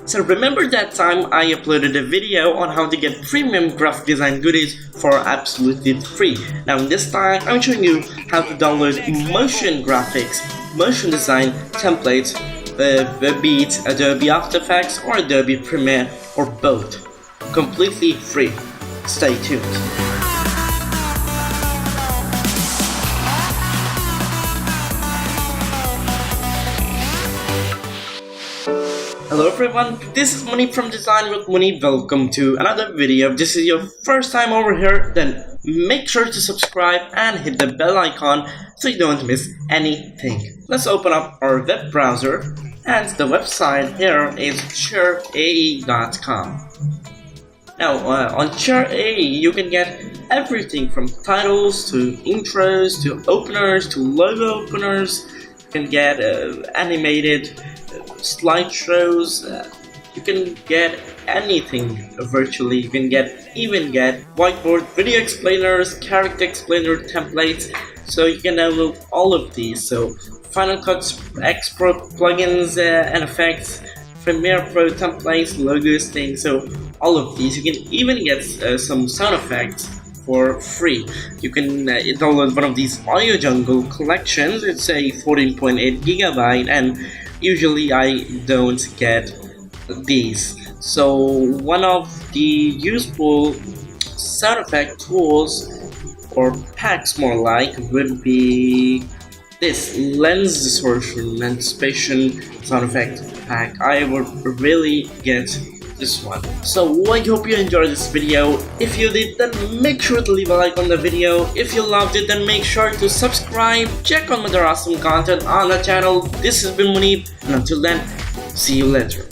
So remember that time I uploaded a video on how to get premium graphic design goodies for absolutely free. Now this time I'm showing you how to download motion graphics, motion design templates, be it Adobe After Effects or Adobe Premiere or both. Completely free. Stay tuned. Hello everyone, this is Muneeb from Design with Muneeb. Welcome to another video. If this is your first time over here, then make sure to subscribe and hit the bell icon so you don't miss anything. Let's open up our web browser, and the website here is shareae.com. Now on ShareAE you can get everything from titles to intros to openers to logo openers. You can get animated slideshows, you can get anything virtually. You can even get whiteboard, video explainers, character explainer templates, so you can download all of these. So Final Cut export plugins and effects, Premiere Pro templates, logos, things, so all of these. You can even get some sound effects for free. You can download one of these Audio Jungle collections. It's a 14.8 gigabyte, and usually I don't get these. So one of the useful sound effect tools or packs more like would be this lens distortion anticipation sound effect pack. I would really get this one. So I hope you enjoyed this video. If you did, then make sure to leave a like on the video. If you loved it, then make sure to subscribe. Check on other awesome content on the channel. This has been Muneeb, and until then, see you later.